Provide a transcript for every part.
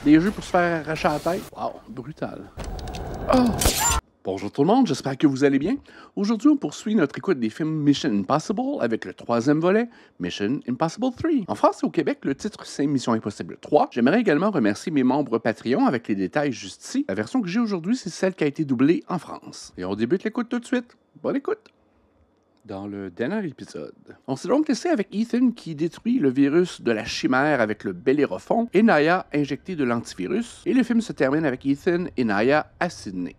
Des jeux pour se faire arracher la tête. Wow, brutal. Oh! Bonjour tout le monde, j'espère que vous allez bien. Aujourd'hui, on poursuit notre écoute des films Mission Impossible avec le troisième volet, Mission Impossible 3. En France et au Québec, le titre c'est Mission Impossible 3. J'aimerais également remercier mes membres Patreon avec les détails juste ici. La version que j'ai aujourd'hui, c'est celle qui a été doublée en France. Et on débute l'écoute tout de suite. Bonne écoute! Dans le dernier épisode, on s'est donc laissé avec Ethan qui détruit le virus de la chimère avec le Bellérophon et Naya injectée de l'antivirus. Et le film se termine avec Ethan et Naya à Sydney.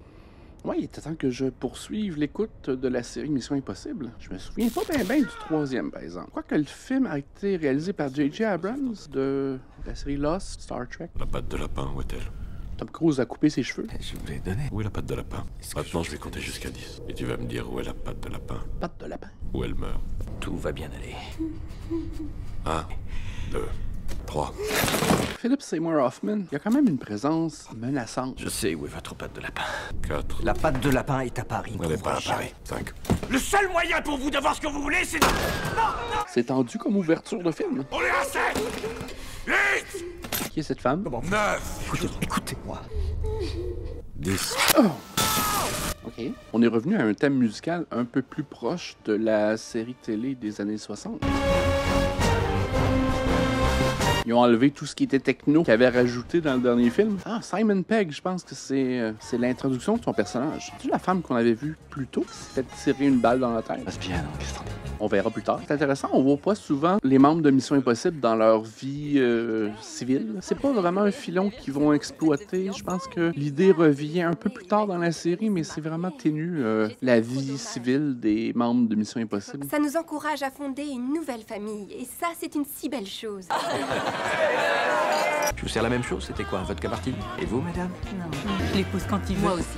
Ouais, il était temps que je poursuive l'écoute de la série Mission Impossible. Je me souviens pas bien du troisième, par exemple. Quoique le film a été réalisé par J.J. Abrams de la série Lost, Star Trek. La patte de lapin, où est-elle? Tom Cruise a coupé ses cheveux. Je vous l'ai donné. Où est la patte de lapin? Maintenant, je vais compter jusqu'à 10. Et tu vas me dire où est la patte de lapin. Patte de lapin. Où elle meurt. Tout va bien aller. 1, 2, 3. Philip Seymour Hoffman, il y a quand même une présence menaçante. Je sais où est votre patte de lapin. 4. La patte de lapin est à Paris. Elle n'est pas à Paris. 5. Le seul moyen pour vous d'avoir ce que vous voulez, c'est... C'est tendu comme ouverture de film. On est à 7 8 Qui est cette femme? 9 Écoutez-moi. 10. OK. On est revenu à un thème musical un peu plus proche de la série télé des années 60. Ils ont enlevé tout ce qui était techno qu'ils avaient rajouté dans le dernier film. Ah, Simon Pegg, je pense que c'est l'introduction de son personnage. C'est la femme qu'on avait vue plus tôt qui s'est fait tirer une balle dans la tête. Passe bien, non, qu'est-ce que t'en dis? On verra plus tard. C'est intéressant, on voit pas souvent les membres de Mission Impossible dans leur vie civile. C'est pas vraiment un filon qu'ils vont exploiter. Je pense que l'idée revient un peu plus tard dans la série, mais c'est vraiment ténu, la vie civile des membres de Mission Impossible. Ça nous encourage à fonder une nouvelle famille. Et ça, c'est une si belle chose. Je vous sers la même chose, c'était quoi, un vodka martini? Et vous, madame? Je l'épouse quand il veut. Moi aussi.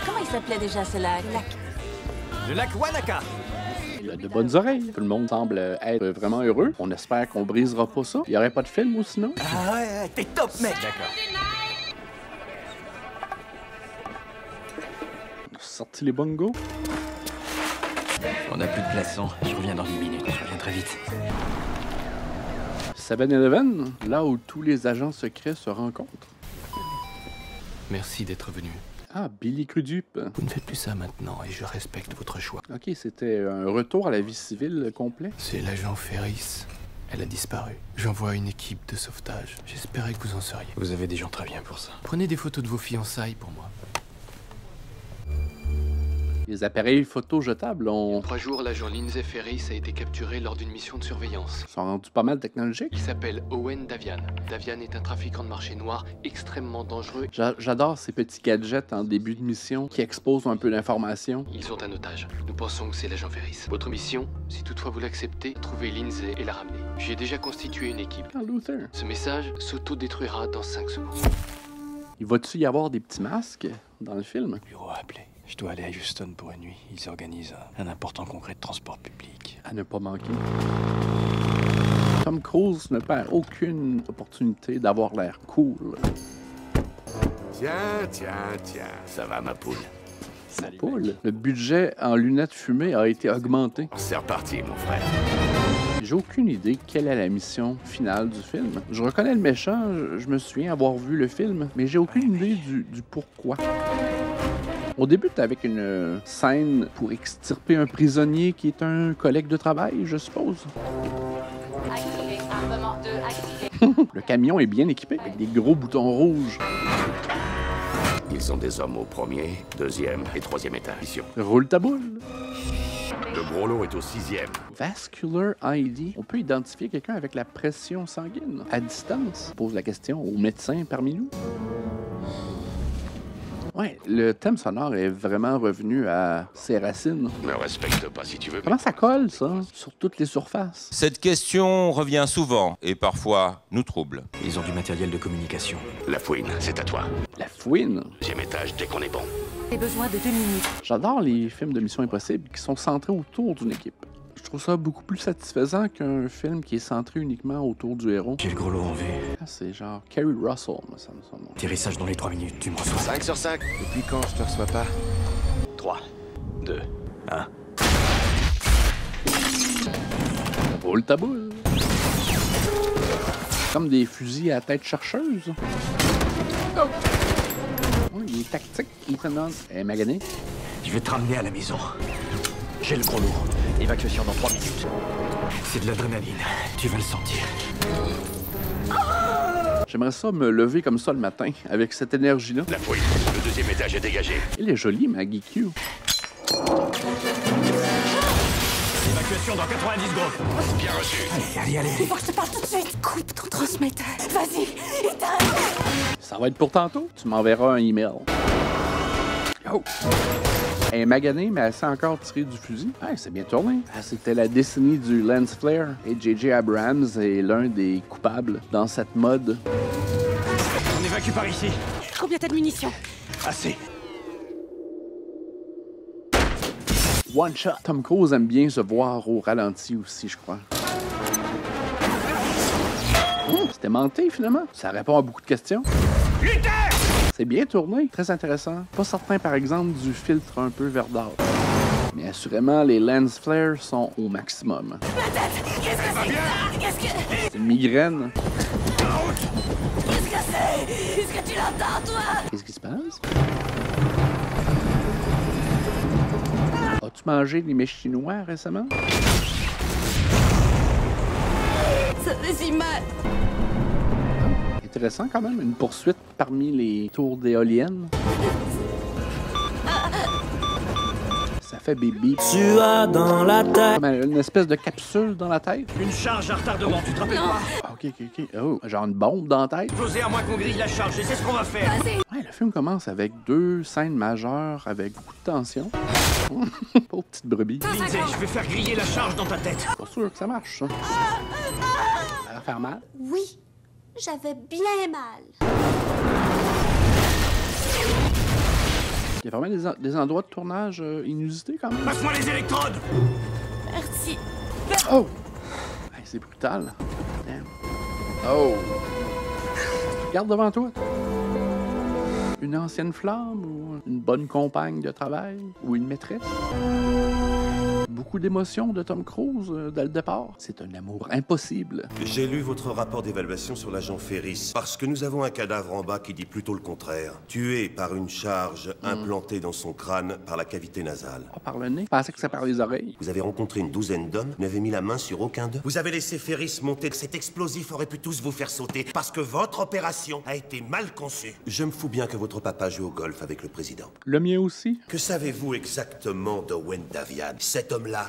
Comment il s'appelait déjà ce lac? Le lac Wanaka! Il a de bonnes oreilles. Tout le monde semble être vraiment heureux. On espère qu'on brisera pas ça. Il y aurait pas de film ou sinon. Ah ouais, t'es top, mec! D'accord. On a sorti les bongos. On n'a plus de glaçons, je reviens dans 10 minutes, je reviens très vite. 7-Eleven, là où tous les agents secrets se rencontrent. Merci d'être venu. Ah, Billy Crudup. Vous ne faites plus ça maintenant et je respecte votre choix. OK, c'était un retour à la vie civile complet. C'est l'agent Ferris. Elle a disparu. J'envoie une équipe de sauvetage. J'espérais que vous en seriez. Vous avez des gens très bien pour ça. Prenez des photos de vos fiançailles pour moi. Les appareils photo jetables ont... 3 jours, l'agent Lindsay Ferris a été capturé lors d'une mission de surveillance. sont rendus pas mal technologiques. Il s'appelle Owen Davian. Davian est un trafiquant de marché noir extrêmement dangereux. J'adore ces petits gadgets en début de mission qui exposent un peu d'informations. Ils sont un otage. Nous pensons que c'est l'agent Ferris. Votre mission, si toutefois vous l'acceptez, trouver Lindsay et la ramener. J'ai déjà constitué une équipe. Carl Luther. Ce message s'auto-détruira dans 5 secondes. Il va-tu y avoir des petits masques dans le film? Bureau appelé. Je dois aller à Houston pour une nuit. Ils organisent un important congrès de transport public. À ne pas manquer. Tom Cruise ne perd aucune opportunité d'avoir l'air cool. Tiens, ça va ma poule. Sa poule. Le budget en lunettes fumées a été augmenté. C'est reparti, mon frère. J'ai aucune idée quelle est la mission finale du film. Je reconnais le méchant, je me souviens avoir vu le film, mais j'ai aucune idée du pourquoi. On débute avec une scène pour extirper un prisonnier qui est un collègue de travail, je suppose. Activé, armement 2 activé. Le camion est bien équipé avec des gros boutons rouges. Ils sont des hommes au premier, deuxième et troisième étage. Mission. Roule ta boule. Le gros lot est au 6e. Vascular ID. On peut identifier quelqu'un avec la pression sanguine à distance. Je pose la question aux médecins parmi nous. Ouais, le thème sonore est vraiment revenu à ses racines. Ne respecte pas si tu veux. Comment ça colle, ça, sur toutes les surfaces? Cette question revient souvent et parfois nous trouble. Ils ont du matériel de communication. La fouine, c'est à toi. La fouine. Deuxième étage dès qu'on est bon. J'ai besoin de 2 minutes. J'adore les films de Mission Impossible qui sont centrés autour d'une équipe. Je trouve ça beaucoup plus satisfaisant qu'un film qui est centré uniquement autour du héros. J'ai le gros lot en vue. Ah, c'est genre Kerry Russell, me semble son nom. Atterrissage dans les 3 minutes, tu me reçois. 5 sur 5. Depuis quand je te reçois pas? 3, 2, 1. Roule ta boule. Comme des fusils à tête chercheuse. Oh. Oui, il est tactique, Ethan Hunt. Eh, magané. Je vais te ramener à la maison. J'ai le gros lourd. Évacuation dans 3 minutes. C'est de l'adrénaline. Tu vas le sentir. J'aimerais ça me lever comme ça le matin, avec cette énergie-là. La fouille. Le deuxième étage est dégagé. Elle est jolie, Maggie Q. Évacuation dans 90 secondes. Bien reçu. Allez. Il faut que je te parle tout de suite. Coupe ton transmetteur. Vas-y, éteins. Ça va être pour tantôt. Tu m'enverras un email. Oh! Elle est maganée, mais elle sait encore tirer du fusil. Ah, c'est bien tourné. Ah, c'était la décennie du lens flare. Et J.J. Abrams est l'un des coupables dans cette mode. On évacue par ici. Combien t'as de munitions? Assez. One shot. Tom Cruise aime bien se voir au ralenti aussi, je crois. C'était menté, finalement. Ça répond à beaucoup de questions. C'est bien tourné, très intéressant. Pas certain, par exemple, du filtre un peu verdâtre. Mais assurément, les lens flares sont au maximum. Qu'est-ce que c'est que ça? Qu'est-ce que... C'est une migraine. Qu'est-ce que c'est? Est-ce que tu l'entends, toi? Qu'est-ce qui se passe? As-tu mangé des mets chinois récemment? Ça fait si mal. Intéressant quand même, une poursuite parmi les tours d'éoliennes. Ça fait bébé. Tu as dans la tête. Comme une espèce de capsule dans la tête. Une charge à retardement, tu te rappelles pas? Ah, ok. Oh, genre une bombe dans la tête. Posez à moins qu'on grille la charge et c'est ce qu'on va faire. Ouais, le film commence avec 2 scènes majeures avec beaucoup de tension. Pauvre petite brebis. Lindsay, je vais faire griller la charge dans ta tête. Pas sûr que ça marche, ça. Ça va faire mal. Oui, j'avais bien mal. Il y a vraiment des endroits de tournage inusités quand même. Passe-moi les électrodes. Merci. Oh! Hey, c'est brutal. Damn. Oh! Regarde devant toi. Une ancienne flamme ou une bonne compagne de travail ou une maîtresse? Beaucoup d'émotions de Tom Cruise dès le départ. C'est un amour impossible. J'ai lu votre rapport d'évaluation sur l'agent Ferris, parce que nous avons un cadavre en bas qui dit plutôt le contraire. Tué par une charge implantée dans son crâne par la cavité nasale. Pas par le nez. Je pensais que ça par les oreilles. Vous avez rencontré une douzaine d'hommes, vous n'avez mis la main sur aucun d'eux. Vous avez laissé Ferris monter. Cet explosif aurait pu tous vous faire sauter, parce que votre opération a été mal conçue. Je me fous bien que votre papa joue au golf avec le président. Le mien aussi. Que savez-vous exactement de Wen Davian? Cet homme-là,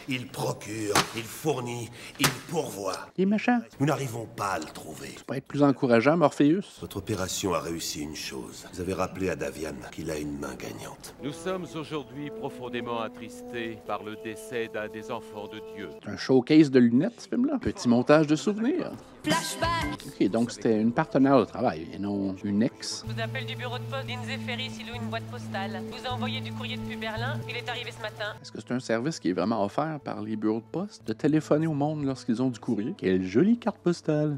il procure, il fournit, il pourvoit. Il est méchant. Nous n'arrivons pas à le trouver. Ça peut être plus encourageant, Morpheus. Votre opération a réussi une chose. Vous avez rappelé à Davian qu'il a une main gagnante. Nous sommes aujourd'hui profondément attristés par le décès d'un des enfants de Dieu. C'est un showcase de lunettes, ce film-là. Petit montage de souvenirs. Flashback. OK, donc c'était une partenaire de travail et non une ex. Je vous appelle du bureau de poste Lindsay Ferris, il loue une boîte postale. Vous a envoyé du courrier depuis Berlin, il est arrivé ce matin. Est-ce que c'est un service qui est vraiment offert par les bureaux de poste de téléphoner au monde lorsqu'ils ont du courrier? Quelle jolie carte postale!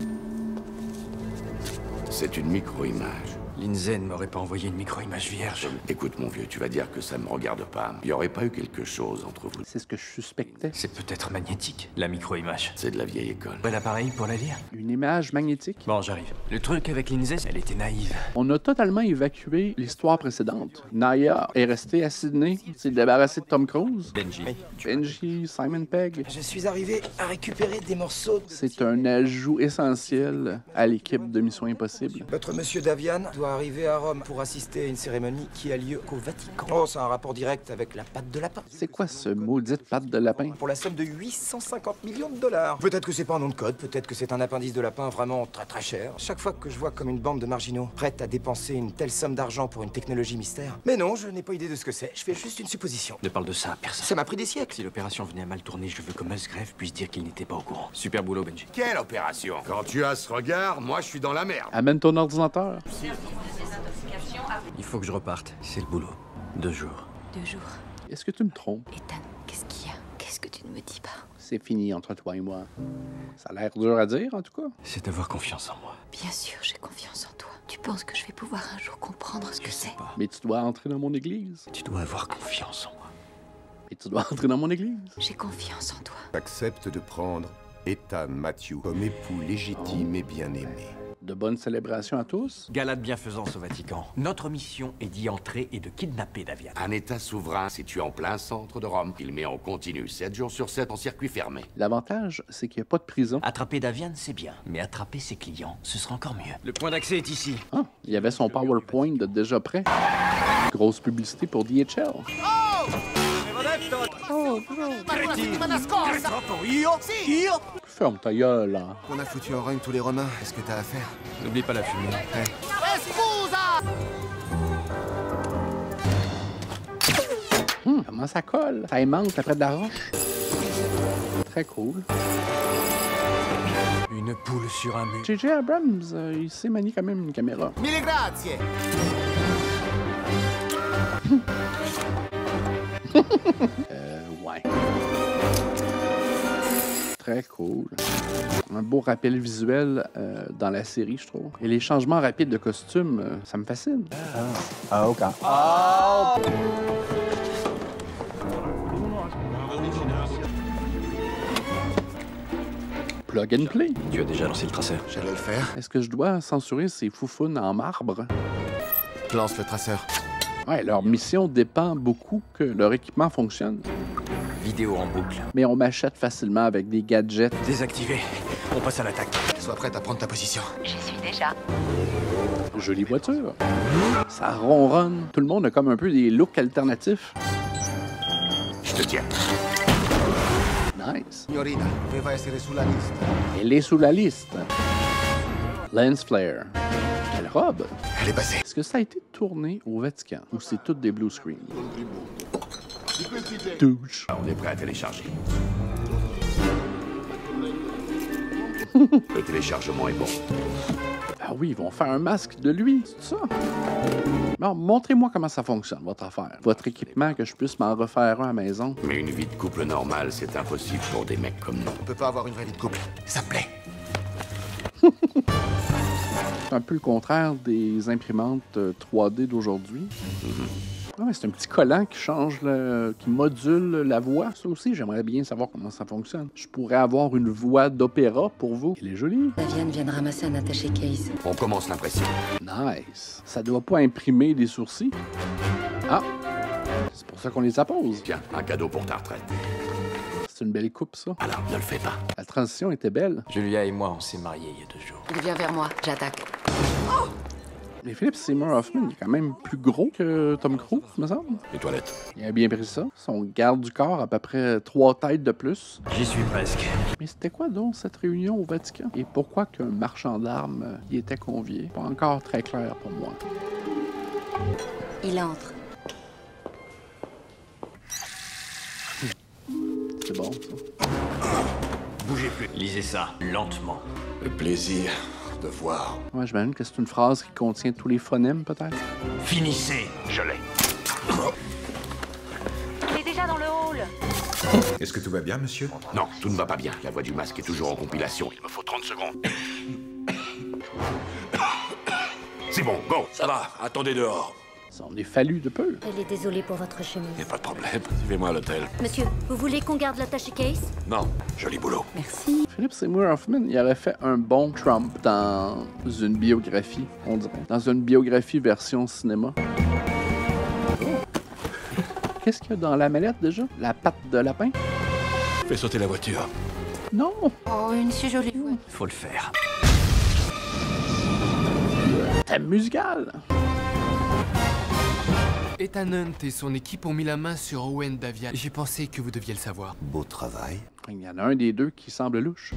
C'est une micro-image. Lindsay ne m'aurait pas envoyé une micro-image vierge. Écoute, mon vieux, tu vas dire que ça ne me regarde pas. Il n'y aurait pas eu quelque chose entre vous. C'est ce que je suspectais. C'est peut-être magnétique, la micro-image. C'est de la vieille école. Bel appareil pour la lire. Une image magnétique? Bon, j'arrive. Le truc avec Lindsay, elle était naïve. On a totalement évacué l'histoire précédente. Naya est restée à Sydney, s'est débarrassée de Tom Cruise. Benji, Simon Pegg. Je suis arrivé à récupérer des morceaux. C'est un ajout essentiel à l'équipe de Mission Impossible. Votre monsieur Davian doit arriver à Rome pour assister à une cérémonie qui a lieu au Vatican. Oh, c'est un rapport direct avec la patte de lapin. C'est quoi ce maudite patte de lapin? Pour la somme de 850 millions de dollars. Peut-être que c'est pas un nom de code, peut-être que c'est un appendice de lapin vraiment très très cher. Chaque fois que je vois comme une bande de marginaux prête à dépenser une telle somme d'argent pour une technologie mystère. Mais non, je n'ai pas idée de ce que c'est. Je fais juste une supposition. Ne parle de ça à personne. Ça m'a pris des siècles. Si l'opération venait à mal tourner, je veux que Musgrave puisse dire qu'il n'était pas au courant. Super boulot, Benji. Quelle opération? Quand tu as ce regard, moi je suis dans la merde. Amène ton ordinateur. Il faut que je reparte. C'est le boulot. 2 jours. 2 jours. Est-ce que tu me trompes? Ethan, qu'est-ce qu'il y a? Qu'est-ce que tu ne me dis pas? C'est fini entre toi et moi. Ça a l'air dur à dire, en tout cas. C'est d'avoir confiance en moi. Bien sûr, j'ai confiance en toi. Tu penses que je vais pouvoir un jour comprendre ce que c'est? Mais tu dois entrer dans mon église. Tu dois avoir confiance en moi. Et tu dois entrer dans mon église. J'ai confiance en toi. Accepte de prendre Ethan Matthew comme époux légitime et bien-aimé. De bonnes célébrations à tous. Gala de bienfaisance au Vatican. Notre mission est d'y entrer et de kidnapper Davian. Un État souverain situé en plein centre de Rome. Il met en continu 7 jours sur 7 en circuit fermé. L'avantage, c'est qu'il n'y a pas de prison. Attraper Davian, c'est bien. Mais attraper ses clients, ce sera encore mieux. Le point d'accès est ici. Ah, il y avait son PowerPoint de déjà prêt. Grosse publicité pour DHL. Oh, ferme ta gueule, là. On a foutu en règne tous les Romains. Qu'est-ce que t'as à faire? N'oublie pas la fumée. Comment ça colle? Ça aimante après de la roche. Très cool. Une poule sur un mur. J.J. Abrams, il sait manier quand même une caméra. Mille grazie! Ouais. Très cool. Un beau rappel visuel dans la série, je trouve. Et les changements rapides de costume, ça me fascine. Ah, ok. Plug and play. Tu as déjà lancé le traceur. J'allais le faire. Est-ce que je dois censurer ces foufounes en marbre? Lance le traceur. Ouais, leur mission dépend beaucoup que leur équipement fonctionne. Vidéo en boucle. Mais on m'achète facilement avec des gadgets. Désactivé. On passe à l'attaque. Sois prête à prendre ta position. J'y suis déjà. Jolie voiture. Ça ronronne. Tout le monde a comme un peu des looks alternatifs. Je te tiens. Nice. Signorina, deve essere sulla lista. Elle est sous la liste. Lens flare. Quelle robe. Elle est passée. Est-ce que ça a été tourné au Vatican ou c'est toutes des blue screens? Douche. On est prêt à télécharger. Le téléchargement est bon. Ah oui, ils vont faire un masque de lui, c'est ça? Non, montrez-moi comment ça fonctionne, votre affaire. Votre équipement, que je puisse m'en refaire un à la maison. Mais une vie de couple normale, c'est impossible pour des mecs comme nous. On peut pas avoir une vraie vie de couple. Ça me plaît. C'est un peu le contraire des imprimantes 3D d'aujourd'hui. Ouais, c'est un petit collant qui change, qui module la voix. Ça aussi, j'aimerais bien savoir comment ça fonctionne. Je pourrais avoir une voix d'opéra pour vous. Elle est jolie. Davian vient de ramasser un attaché case. On commence l'impression. Nice. Ça doit pas imprimer des sourcils. Ah, c'est pour ça qu'on les appose. Tiens, un cadeau pour ta retraite. C'est une belle coupe, ça. Alors, ne le fais pas. La transition était belle. Julia et moi, on s'est mariés il y a 2 jours. Il vient vers moi, j'attaque. Mais Philip Seymour Hoffman, il est quand même plus gros que Tom Cruise, me semble. Les toilettes. Il a bien pris ça. Son garde du corps, à peu près 3 têtes de plus. J'y suis presque. Mais c'était quoi donc cette réunion au Vatican? Et pourquoi qu'un marchand d'armes y était convié? Pas encore très clair pour moi. Il entre. C'est bon, ça. Bougez plus. Lisez ça, lentement. Le plaisir de voir. Ouais, j'imagine que c'est une phrase qui contient tous les phonèmes, peut-être. Finissez. Je l'ai. Il est déjà dans le hall. Est-ce que tout va bien, monsieur? Non, tout ne va pas bien. La voix du masque est toujours en compilation. Il me faut 30 secondes. C'est bon, go. Ça va, attendez dehors. Ça en est fallu de peu. Elle est désolée pour votre chemise. Y a pas de problème, suivez-moi à l'hôtel. Monsieur, vous voulez qu'on garde l'attaché case? Non, joli boulot. Merci. Philip Seymour Hoffman, il aurait fait un bon Trump dans une biographie, on dirait. Dans une biographie version cinéma. Qu'est-ce qu'il y a dans la mallette déjà? La patte de lapin? Fais sauter la voiture. Non! Oh, une si jolie. Faut le faire. Thème musical! Ethan Hunt et son équipe ont mis la main sur Owen Davian. J'ai pensé que vous deviez le savoir. Beau travail. Il y en a un des deux qui semble louche.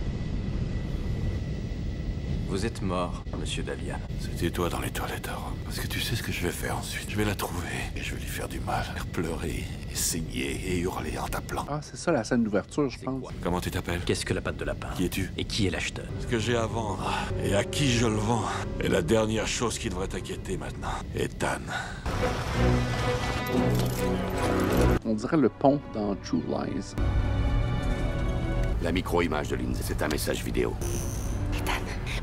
Vous êtes mort, monsieur Davian. C'était toi dans les toilettes à Rome. Parce que tu sais ce que je vais faire ensuite. Je vais la trouver et je vais lui faire du mal. Faire pleurer et saigner et hurler en t'appelant. Ah, c'est ça la scène d'ouverture, je pense. Comment tu t'appelles? Qu'est-ce que la patte de lapin? Qui es-tu? Et qui est l'acheteur? Ce que j'ai à vendre et à qui je le vends est la dernière chose qui devrait t'inquiéter maintenant. Ethan. On dirait le pont dans True Lies. La micro-image de Lindsay, c'est un message vidéo. Ethan,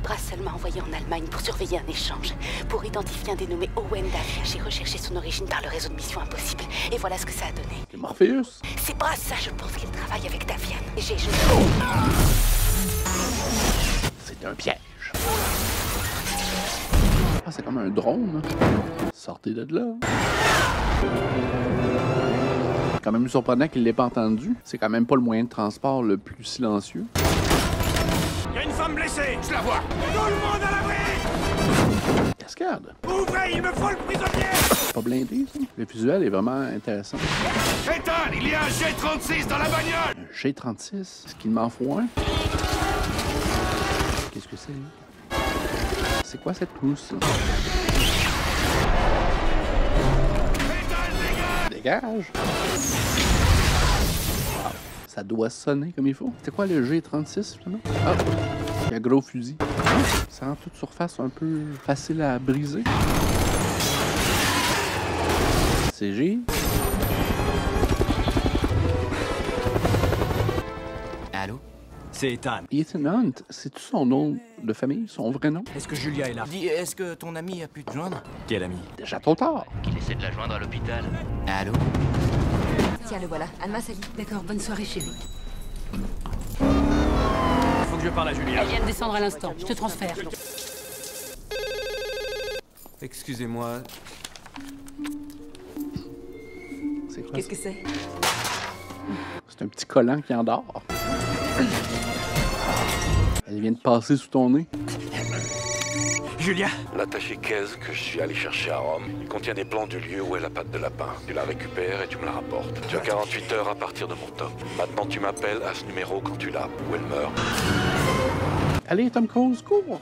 Brassel m'a envoyé en Allemagne pour surveiller un échange. Pour identifier un dénommé Owen Davian. J'ai recherché son origine par le réseau de Mission Impossible. Et voilà ce que ça a donné. C'est Morpheus. C'est Brassel, je pense qu'il travaille avec Davian. C'est un piège. Ah, c'est comme un drone. Sortez de là. Quand même surprenant qu'il ne l'ait pas entendu. C'est quand même pas le moyen de transport le plus silencieux. Il y a une femme blessée, je la vois. Tout le monde à l'abri. Cascade. Ouvrez, il me faut le prisonnier. Pas blindé, ça. Le visuel est vraiment intéressant. Ethan, il y a un G36 dans la bagnole. Un G36? Est-ce qu'il m'en faut un? Qu'est-ce que c'est, lui? C'est quoi cette trousse? Dégage! Wow. Ça doit sonner comme il faut. C'est quoi le G36, finalement? Ah! Il y a un gros fusil. Ça rend toute surface un peu facile à briser. CG. Allô? C'est Ethan. Ethan Hunt, c'est-tu son nom de famille, son vrai nom? Est-ce que Julia est là? Dis, est-ce que ton ami a pu te joindre? Quel ami? Déjà trop tard. Qu'il essaie de la joindre à l'hôpital. Allô? Tiens, le voilà. Alma, salut. D'accord, bonne soirée, chérie. Faut que je parle à Julia. Elle vient de descendre à l'instant. Je te transfère. Excusez-moi. C'est quoi? Qu'est-ce que c'est? C'est un petit collant qui endort. Elle vient de passer sous ton nez. Julia? L'attaché caisse que je suis allé chercher à Rome, il contient des plans du lieu où est la patte de lapin. Tu la récupères et tu me la rapportes. Tu as 48 heures à partir de mon top. Maintenant, tu m'appelles à ce numéro quand tu l'as, ou elle meurt. Allez, Tom Cruise, cours!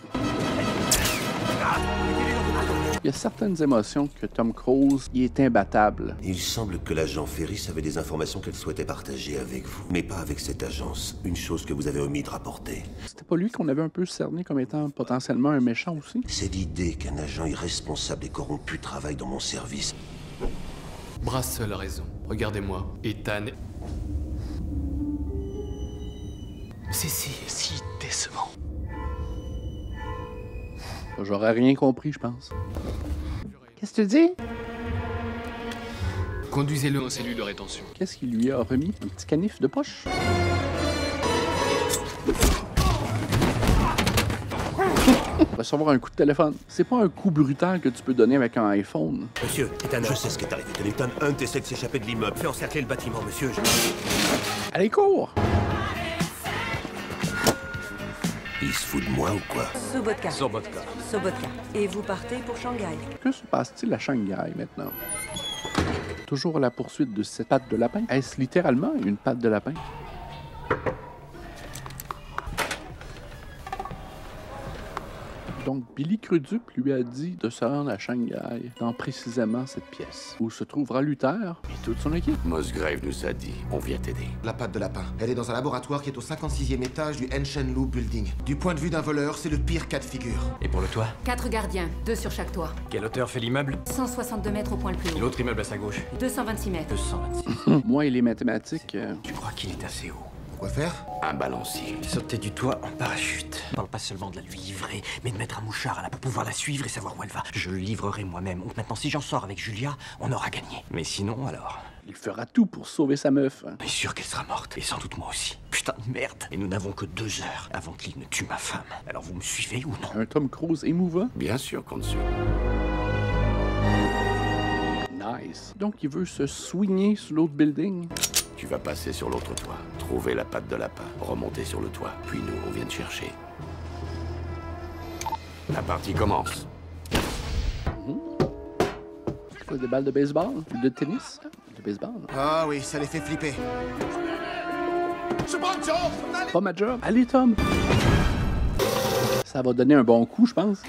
Il y a certaines émotions que Tom Cruise, il est imbattable. Il semble que l'agent Ferris avait des informations qu'elle souhaitait partager avec vous, mais pas avec cette agence. Une chose que vous avez omis de rapporter. C'était pas lui qu'on avait un peu cerné comme étant potentiellement un méchant aussi? C'est l'idée qu'un agent irresponsable et corrompu travaille dans mon service. Brassel a raison. Regardez-moi. Ethan... C'est si décevant. J'aurais rien compris, je pense. Qu'est-ce que tu dis? Conduisez-le en cellule de rétention. Qu'est-ce qu'il lui a remis? Un petit canif de poche? Recevoir un coup de téléphone. C'est pas un coup brutal que tu peux donner avec un iPhone. Monsieur, Ethan, je sais ce qui est arrivé. Ethan Hunt essaie de s'échapper de l'immeuble. Fait encercler le bâtiment, monsieur. Allez, cours! Il se fout de moi ou quoi? Sobotka. Sobotka. Sobotka. Et vous partez pour Shanghai. Que se passe-t-il à Shanghai maintenant? Toujours à la poursuite de cette patte de lapin? Est-ce littéralement une patte de lapin? Donc, Billy Crudup lui a dit de se rendre à Shanghai, dans précisément cette pièce, où se trouvera Luther et toute son équipe. Musgrave nous a dit, on vient t'aider. La patte de lapin. Elle est dans un laboratoire qui est au 56e étage du Henshenlu Building. Du point de vue d'un voleur, c'est le pire cas de figure. Et pour le toit? 4 gardiens, 2 sur chaque toit. Quelle hauteur fait l'immeuble? 162 mètres au point le plus haut. L'autre immeuble à sa gauche? 226 mètres. 226. Moi et les mathématiques... Tu crois qu'il est assez haut? Quoi faire? Un balancier. Sauter du toit en parachute. Je parle pas seulement de la lui livrer, mais de mettre un mouchard à la pour pouvoir la suivre et savoir où elle va. Je le livrerai moi-même. Donc maintenant, si j'en sors avec Julia, on aura gagné. Mais sinon, alors... Il fera tout pour sauver sa meuf. On est sûr qu'elle sera morte. Et sans doute moi aussi. Putain de merde. Et nous n'avons que 2 heures avant qu'il ne tue ma femme. Alors vous me suivez ou non? Un Tom Cruise émouvant? Bien sûr qu'on te suit. Nice. Donc, il veut se soigner sur l'autre building. Tu vas passer sur l'autre toit, trouver la patte de lapin, remonter sur le toit, puis nous, on vient te chercher. La partie commence. C'est quoi, des balles de baseball? De tennis? De baseball? Ah oui, ça les fait flipper. C'est pas ma job. Allez, Tom. Ça va donner un bon coup, je pense.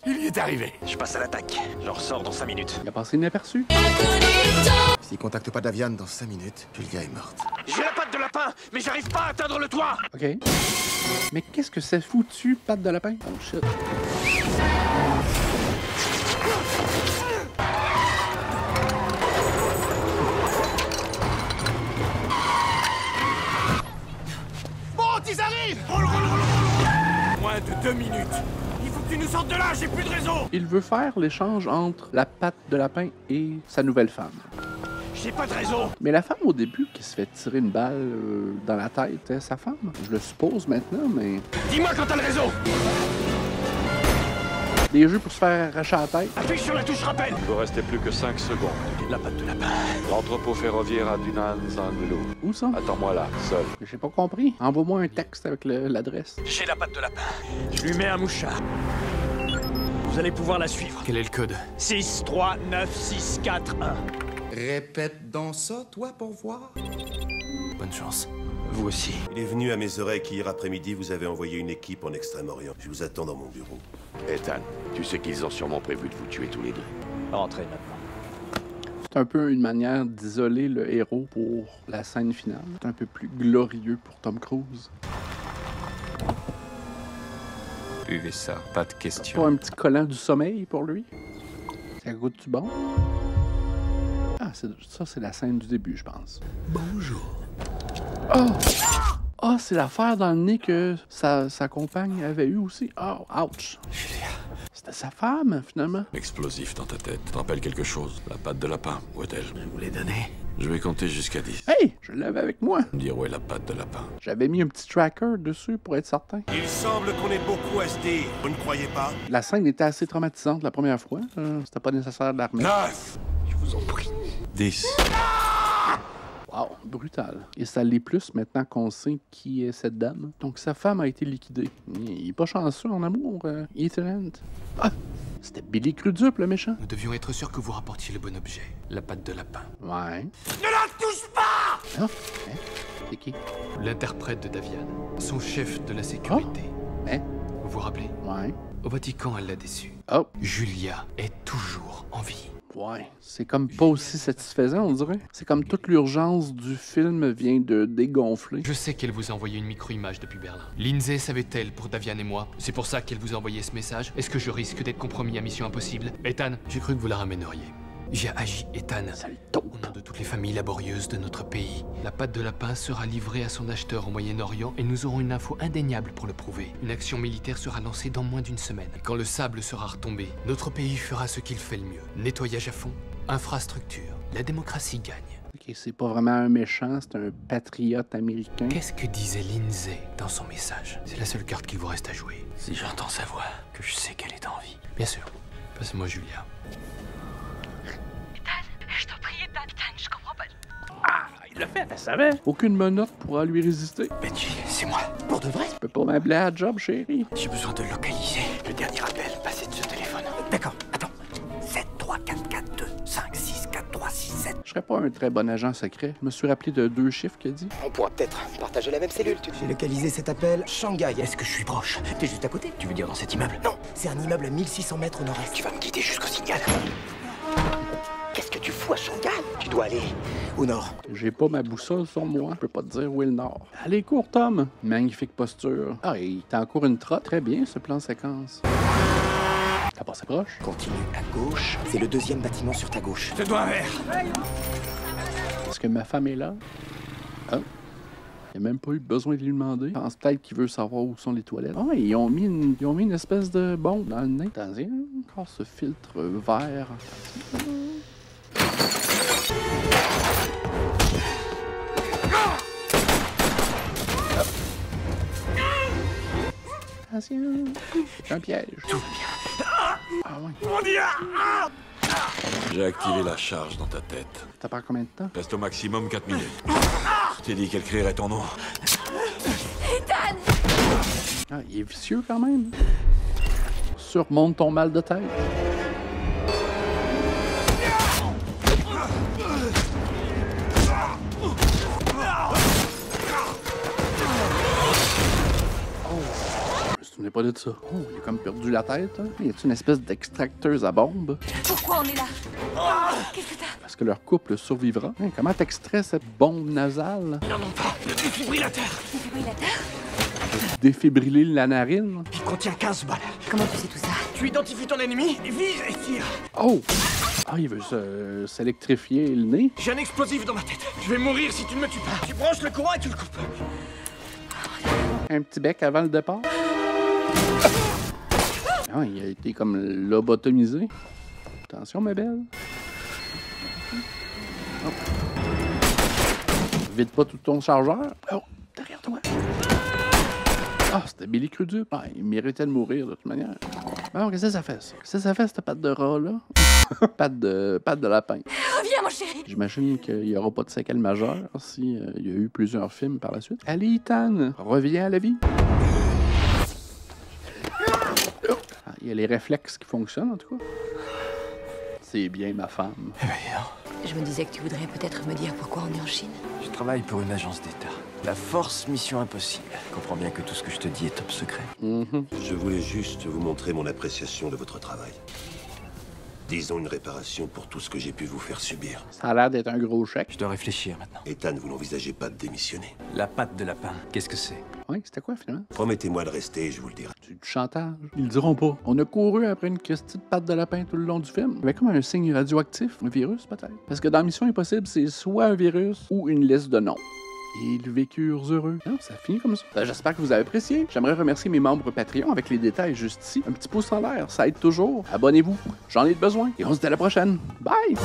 Il y est arrivé. Je passe à l'attaque. Je ressors dans 5 minutes. Il a passé inaperçu. S'il contacte pas Davian dans 5 minutes, Julia est morte. J'ai la patte de lapin, mais j'arrive pas à atteindre le toit. OK. Mais qu'est-ce que c'est foutu, patte de lapin? Oh, shit. Bon, ils arrivent. Moins de 2 minutes. Il faut que tu nous sortent de là, j'ai plus de réseau! Il veut faire l'échange entre la patte de lapin et sa nouvelle femme. J'ai pas de réseau! Mais la femme, au début, qui se fait tirer une balle dans la tête, est sa femme. Je le suppose maintenant, mais... Dis-moi quand t'as le réseau! Des jeux pour se faire arracher la tête. Appuie sur la touche rappel! Il vous restait plus que 5 secondes. La patte de lapin. L'entrepôt ferroviaire à Dunanzanlu. Où ça? Attends-moi là, seul. J'ai pas compris. Envoie-moi un texte avec l'adresse. J'ai la patte de lapin. Je lui mets un mouchard. Vous allez pouvoir la suivre. Quel est le code? 6, 3, 9, 6, 4, 1. Répète dans ça, toi, pour voir. Bonne chance. Vous aussi. Il est venu à mes oreilles qu'hier après-midi, vous avez envoyé une équipe en Extrême-Orient. Je vous attends dans mon bureau. Ethan, tu sais qu'ils ont sûrement prévu de vous tuer tous les deux. Rentrez maintenant. C'est un peu une manière d'isoler le héros pour la scène finale. C'est un peu plus glorieux pour Tom Cruise. Buvez ça, pas de question. Pas un petit collant du sommeil pour lui? Ça goûte-tu bon? Ah, ça, c'est la scène du début, je pense. Bonjour. Oh! Ah, c'est l'affaire dans le nez que sa compagne avait eu aussi. Oh, ouch! C'était sa femme, finalement. Explosif dans ta tête. Te rappelle quelque chose? La patte de lapin, où est-elle? Je vous l'ai donné. Je vais compter jusqu'à 10. Hey! Je l'avais avec moi. Me dire où est la patte de lapin. J'avais mis un petit tracker dessus pour être certain. Il semble qu'on ait beaucoup à se dire. Vous ne croyez pas? La scène était assez traumatisante la première fois. C'était pas nécessaire de la remettre. 9! Je vous en prie. 10. Wow, brutal. Et ça l'est plus maintenant qu'on sait qui est cette dame. Donc sa femme a été liquidée. Il est pas chanceux en amour, Ethan. Ah! C'était Billy Crudup, le méchant. Nous devions être sûrs que vous rapportiez le bon objet. La patte de lapin. Ouais. Ne la touche pas! Ah! Hein? C'est qui? L'interprète de Davian. Son chef de la sécurité. Oh? Hein? Vous vous rappelez? Ouais. Au Vatican, elle l'a déçu. Oh! Julia est toujours en vie. Ouais, c'est comme pas aussi satisfaisant, on dirait. C'est comme toute l'urgence du film vient de dégonfler. Je sais qu'elle vous a envoyé une micro-image depuis Berlin. Lindsay savait-elle pour Davian et moi? C'est pour ça qu'elle vous a envoyé ce message? Est-ce que je risque d'être compromis à Mission Impossible? Ethan, j'ai cru que vous la ramèneriez. J'ai agi, Ethan, au nom de toutes les familles laborieuses de notre pays. La patte de lapin sera livrée à son acheteur au Moyen-Orient et nous aurons une info indéniable pour le prouver. Une action militaire sera lancée dans moins d'une semaine. Et quand le sable sera retombé, notre pays fera ce qu'il fait le mieux. Nettoyage à fond, infrastructure. La démocratie gagne. Ok, c'est pas vraiment un méchant, c'est un patriote américain. Qu'est-ce que disait Lindsay dans son message? C'est la seule carte qu'il vous reste à jouer. Si j'entends sa voix, que je sais qu'elle est en vie. Bien sûr. Passez-moi Julia. Je t'en prie, Ethan, je comprends pas. Ah, il l'a fait, elle savait. Aucune menotte pourra lui résister. Benji, c'est moi. Pour de vrai? Tu peux pas m'appeler à job, chérie. J'ai besoin de localiser le dernier appel passé de ce téléphone. D'accord, attends. 7, 3, 4, 4, 2, 5, 6, 4, 3, 6, 7. Je serais pas un très bon agent secret. Je me suis rappelé de 2 chiffres qu'il a dit. On pourra peut-être partager la même cellule. J'ai localisé cet appel Shanghai. Est-ce que je suis proche? T'es juste à côté? Tu veux dire dans cet immeuble? Non, c'est un immeuble à 1600 mètres au nord-est. Tu vas me guider jusqu'au signal. Qu'est-ce que tu fous à Shanghai? Tu dois aller au nord. J'ai pas ma boussole sur moi. Je peux pas te dire où est le nord. Allez, cours, Tom. Magnifique posture. Ah, il t'a encore une trotte. Très bien, ce plan séquence. T'as passé proche? Continue à gauche. C'est le 2e bâtiment sur ta gauche. Je te dois un verre. Est-ce que ma femme est là? Ah. Il n'a même pas eu besoin de lui demander. Je pense peut-être qu'il veut savoir où sont les toilettes. Ah, ils ont mis une espèce de bombe dans le nez. Attention, encore ce filtre vert. Attention. C'est un piège. Tout va bien. Ah ouais. Mon Dieu! J'ai activé la charge dans ta tête. Ça part combien de temps? Reste au maximum 4 minutes. Je t'ai dit qu'elle crierait ton nom. Ethan! Ah, il est vicieux quand même. Surmonte ton mal de tête. Je me souvenais pas de ça. Oh, il a comme perdu la tête. Hein? Y a-t-il une espèce d'extracteuse à bombe? Pourquoi on est là? Qu'est-ce que t'as? Parce que leur couple survivra. Hein, comment t'extrais cette bombe nasale? Non, non, pas. Le défibrillateur. Défibrillateur? Défibriller la narine? Il contient 15 balles. Comment tu sais tout ça? Tu identifies ton ennemi, vise et tire. Oh! Ah, il veut s'électrifier le nez? J'ai un explosif dans ma tête. Je vais mourir si tu ne me tues pas. Tu branches le courant et tu le coupes. Un petit bec avant le départ? Ah, il a été comme lobotomisé. Attention, ma belle. Oh. Vide pas tout ton chargeur. Oh, derrière toi. Ah, c'était Billy Crudup. Ah, il méritait de mourir de toute manière. Alors, qu'est-ce que ça fait, ça? Qu'est-ce que ça fait, cette patte de rat-là? patte de lapin. Reviens, mon chéri! J'imagine qu'il n'y aura pas de séquelles majeures si il y a eu plusieurs films par la suite. Allez, Ethan, reviens à la vie. Ah, il y a les réflexes qui fonctionnent, en tout cas. C'est bien ma femme. Je me disais que tu voudrais peut-être me dire pourquoi on est en Chine. Je travaille pour une agence d'État. La Force Mission Impossible. Comprends bien que tout ce que je te dis est top secret. Je voulais juste vous montrer mon appréciation de votre travail. Disons une réparation pour tout ce que j'ai pu vous faire subir. Ça a l'air d'être un gros chèque. Je dois réfléchir maintenant. Ethan, vous n'envisagez pas de démissionner? La patte de lapin, qu'est-ce que c'est? Oui, c'était quoi finalement? Promettez-moi de rester et je vous le dirai. C'est du chantage. Ils le diront pas. On a couru après une petite patte de lapin tout le long du film. Il y avait comme un signe radioactif, un virus peut-être. Parce que dans Mission Impossible, c'est soit un virus ou une liste de noms. Et ils vécurent heureux. Non, ça finit comme ça. J'espère que vous avez apprécié. J'aimerais remercier mes membres Patreon avec les détails juste ici. Un petit pouce en l'air, ça aide toujours. Abonnez-vous, j'en ai besoin. Et on se dit à la prochaine. Bye!